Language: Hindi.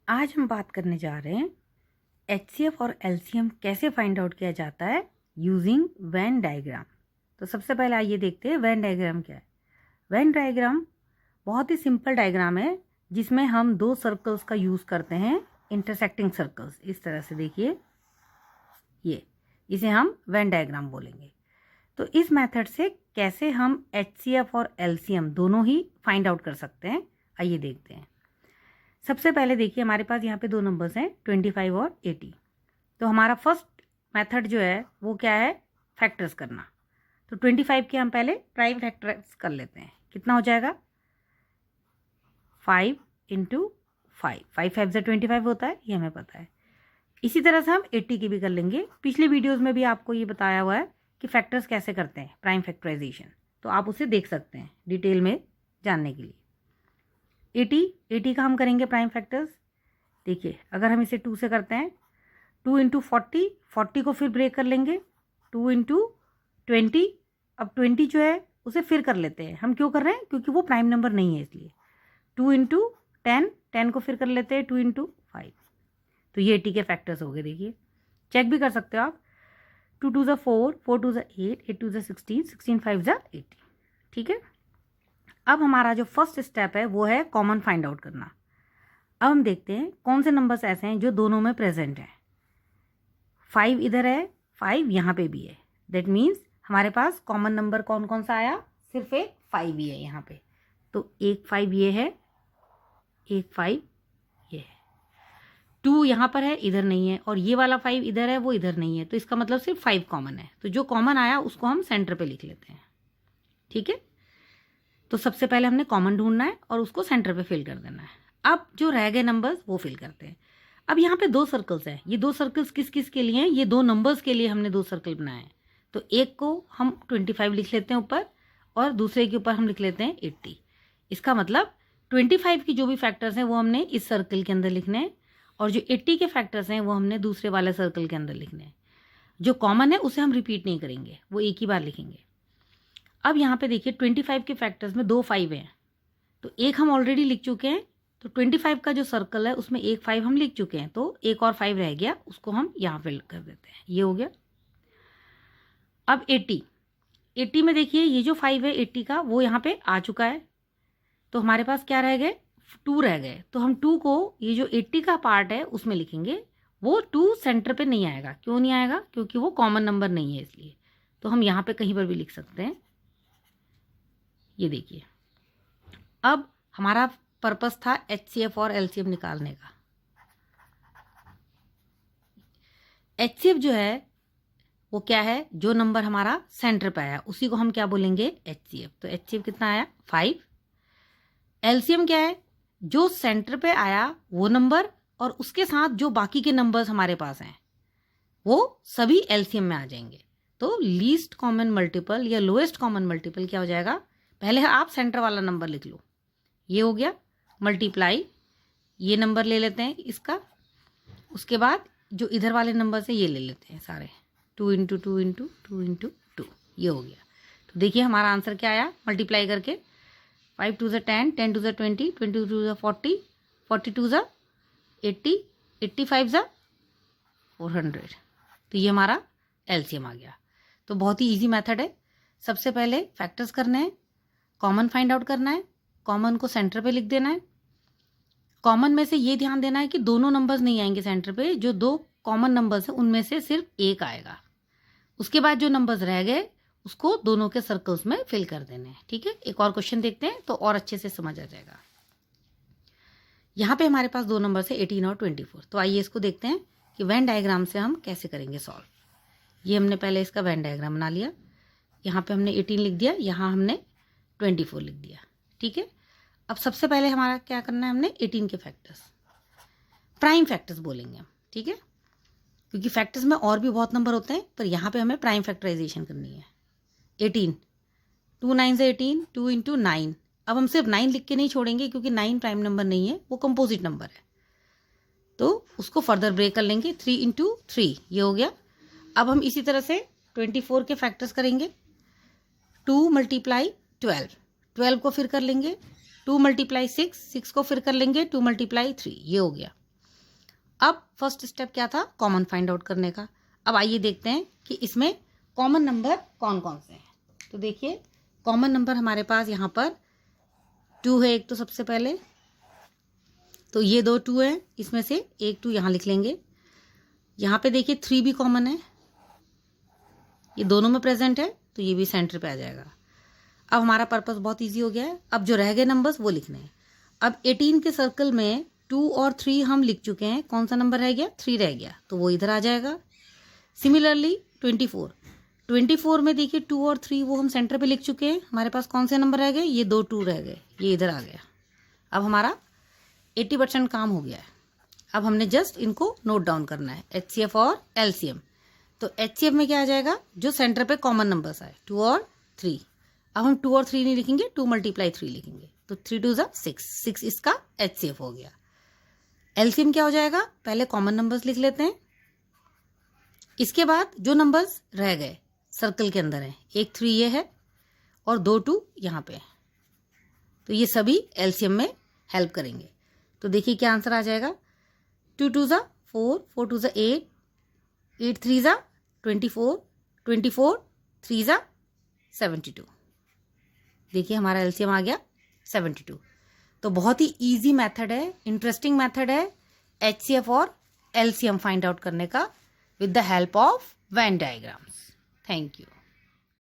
आज हम बात करने जा रहे हैं एचसीएफ और एलसीएम कैसे फाइंड आउट किया जाता है यूजिंग वेन डायग्राम। तो सबसे पहले आइए देखते हैं वेन डायग्राम क्या है। वेन डायग्राम बहुत ही सिंपल डायग्राम है जिसमें हम दो सर्कल्स का यूज़ करते हैं, इंटरसेक्टिंग सर्कल्स। इस तरह से देखिए, इसे हम वेन डायग्राम बोलेंगे। तो इस मेथड से कैसे हम एचसीएफ और एलसीएम दोनों ही फाइंड आउट कर सकते हैं, आइए देखते हैं। सबसे पहले देखिए, हमारे पास यहाँ पे दो नंबर्स हैं 25 और 80। तो हमारा फर्स्ट मेथड जो है वो क्या है, फैक्टर्स करना। तो 25 के हम पहले प्राइम फैक्टर्स कर लेते हैं। कितना हो जाएगा, 5 × 5, 5 5 से 25 होता है, ये हमें पता है। इसी तरह से हम 80 की भी कर लेंगे। पिछले वीडियोज़ में भी आपको ये बताया हुआ है कि फैक्टर्स कैसे करते हैं, प्राइम फैक्टराइजेशन, तो आप उसे देख सकते हैं डिटेल में जानने के लिए। 80 का हम करेंगे प्राइम फैक्टर्स। देखिए, अगर हम इसे 2 से करते हैं, 2 × 40, 40 को फिर ब्रेक कर लेंगे, 2 × 20। अब 20 जो है उसे फिर कर लेते हैं। हम क्यों कर रहे हैं, क्योंकि वो प्राइम नंबर नहीं है इसलिए। 2 × 10, 10 को फिर कर लेते हैं 2 × 5। तो ये 80 के फैक्टर्स हो गए। देखिए, चेक भी कर सकते हो आप। 2 2 ज़ा 4, 4 2 ज़ा 8, 8 2 ज़ा 16, 16 5 ज़ा 80। ठीक है। अब हमारा जो फर्स्ट स्टेप है वो है कॉमन फाइंड आउट करना। अब हम देखते हैं कौन से नंबर्स ऐसे हैं जो दोनों में प्रेजेंट हैं। 5 इधर है, 5 यहाँ पे भी है। दैट मीन्स हमारे पास कॉमन नंबर कौन कौन सा आया, सिर्फ एक 5 ही है यहाँ पे। तो एक 5 ये है, एक 5 ये है, 2 यहाँ पर है, इधर नहीं है, और ये वाला 5 इधर है, वो इधर नहीं है। तो इसका मतलब सिर्फ 5 कॉमन है। तो जो कॉमन आया उसको हम सेंटर पे लिख लेते हैं। ठीक है। तो सबसे पहले हमने कॉमन ढूंढना है और उसको सेंटर पे फिल कर देना है। अब जो रह गए नंबर्स वो फिल करते हैं। अब यहाँ पे 2 सर्कल्स हैं। ये 2 सर्कल्स किस किस के लिए हैं, ये 2 नंबर्स के लिए हमने 2 सर्कल बनाए हैं। तो एक को हम 25 लिख लेते हैं ऊपर, और दूसरे के ऊपर हम लिख लेते हैं 80। इसका मतलब 25 की जो भी फैक्टर्स हैं वो हमने इस सर्कल के अंदर लिखने हैं, और जो 80 के फैक्टर्स हैं वो हमने दूसरे वाले सर्कल के अंदर लिखने हैं। जो कॉमन है उसे हम रिपीट नहीं करेंगे, वो एक ही बार लिखेंगे। अब यहाँ पे देखिए 25 के फैक्टर्स में 2 5 हैं, तो एक हम ऑलरेडी लिख चुके हैं। तो 25 का जो सर्कल है उसमें एक 5 हम लिख चुके हैं, तो एक और 5 रह गया, उसको हम यहाँ फिल कर देते हैं। ये हो गया। अब 80 में देखिए ये जो 5 है 80 का, वो यहाँ पे आ चुका है। तो हमारे पास क्या रह गए, 2 रह गए। तो हम 2 को ये जो 80 का पार्ट है उसमें लिखेंगे। वो 2 सेंटर पे नहीं आएगा। क्यों नहीं आएगा, क्योंकि वो कॉमन नंबर नहीं है इसलिए। तो हम यहाँ पे कहीं पर भी लिख सकते हैं। ये देखिए, अब हमारा पर्पस था एचसीएफ और एलसीएम निकालने का। एचसीएफ जो है वो क्या है, जो नंबर हमारा सेंटर पे आया उसी को हम क्या बोलेंगे, एचसीएफ। तो एचसीएफ कितना आया, 5। एलसीएम क्या है, जो सेंटर पे आया वो नंबर और उसके साथ जो बाकी के नंबर्स हमारे पास हैं वो सभी एलसीएम में आ जाएंगे। तो लीस्ट कॉमन मल्टीपल या लोएस्ट कॉमन मल्टीपल क्या हो जाएगा, पहले आप सेंटर वाला नंबर लिख लो, ये हो गया, मल्टीप्लाई ये नंबर ले लेते हैं इसका, उसके बाद जो इधर वाले नंबर से ये ले लेते हैं सारे, 2 × 2 × 2 × 2, ये हो गया। तो देखिए हमारा आंसर क्या आया, मल्टीप्लाई करके 5 2 ज़ा 10, 10 2 ज़ा 20, 20 2 ज़ा 40, 42 ज़ा 80, 85 ज़ा 400। तो ये हमारा एलसीएम आ गया। तो बहुत ही ईजी मेथड है। सबसे पहले फैक्टर्स करने हैं, कॉमन फाइंड आउट करना है, कॉमन को सेंटर पे लिख देना है। कॉमन में से ये ध्यान देना है कि दोनों नंबर्स नहीं आएंगे सेंटर पे, जो 2 कॉमन नंबर्स हैं उनमें से सिर्फ एक आएगा। उसके बाद जो नंबर्स रह गए उसको दोनों के सर्कल्स में फिल कर देने हैं। ठीक है। एक और क्वेश्चन देखते हैं तो और अच्छे से समझ आ जाएगा। यहाँ पे हमारे पास 2 नंबर्स है 18 और 24। तो आइए इसको देखते हैं कि वेन डायग्राम से हम कैसे करेंगे सॉल्व। ये हमने पहले इसका वेन डायग्राम बना लिया। यहाँ पे हमने 18 लिख दिया, यहाँ हमने 24 लिख दिया। ठीक है। अब सबसे पहले हमारा क्या करना है, हमने 18 के फैक्टर्स, प्राइम फैक्टर्स बोलेंगे हम। ठीक है। क्योंकि फैक्टर्स में और भी बहुत नंबर होते हैं, पर यहाँ पे हमें प्राइम फैक्टराइजेशन करनी है। 18, 2 9 से 18, 2 × 9। अब हम सिर्फ 9 लिख के नहीं छोड़ेंगे, क्योंकि 9 प्राइम नंबर नहीं है, वो कंपोजिट नंबर है। तो उसको फर्दर ब्रेक कर लेंगे, 3 × 3, ये हो गया। अब हम इसी तरह से 24 के फैक्टर्स करेंगे। 2 × 12, 12 को फिर कर लेंगे, 2 × 6, 6 को फिर कर लेंगे, 2 × 3, ये हो गया। अब फर्स्ट स्टेप क्या था, कॉमन फाइंड आउट करने का। अब आइए देखते हैं कि इसमें कॉमन नंबर कौन कौन से हैं। तो देखिए कॉमन नंबर हमारे पास यहाँ पर 2 है एक, तो सबसे पहले तो ये 2 2 है, इसमें से एक 2 यहाँ लिख लेंगे। यहाँ पे देखिए 3 भी कॉमन है, ये दोनों में प्रेजेंट है, तो ये भी सेंटर पे आ जाएगा। अब हमारा पर्पस बहुत इजी हो गया है। अब जो रह गए नंबर्स वो लिखने हैं। अब 18 के सर्कल में 2 और 3 हम लिख चुके हैं, कौन सा नंबर रह गया, 3 रह गया, तो वो इधर आ जाएगा। सिमिलरली 24 में देखिए 2 और 3 वो हम सेंटर पे लिख चुके हैं, हमारे पास कौन से नंबर रह गए, ये 2 2 रह गए, ये इधर आ गया। अब हमारा 80% काम हो गया है। अब हमने जस्ट इनको नोट डाउन करना है, HCF और LCM। तो HCF में क्या आ जाएगा, जो सेंटर पे कॉमन नंबर्स आए 2 और 3। अब हम 2 और 3 नहीं लिखेंगे, 2 × 3 लिखेंगे, तो 3 2 = 6 इसका HCF हो गया। LCM क्या हो जाएगा, पहले कॉमन नंबर्स लिख लेते हैं, इसके बाद जो नंबर्स रह गए सर्कल के अंदर हैं, एक 3 ये है और 2 2 यहाँ पे है, तो ये सभी LCM में हेल्प करेंगे। तो देखिए क्या आंसर आ जाएगा, 2 2 = 4, 4 2 = 8, 8 3 = 24, 24 3 = 72। देखिए हमारा LCM आ गया 72। तो बहुत ही इजी मेथड है, इंटरेस्टिंग मेथड है HCF और LCM फाइंड आउट करने का with the help of Venn diagrams. Thank you.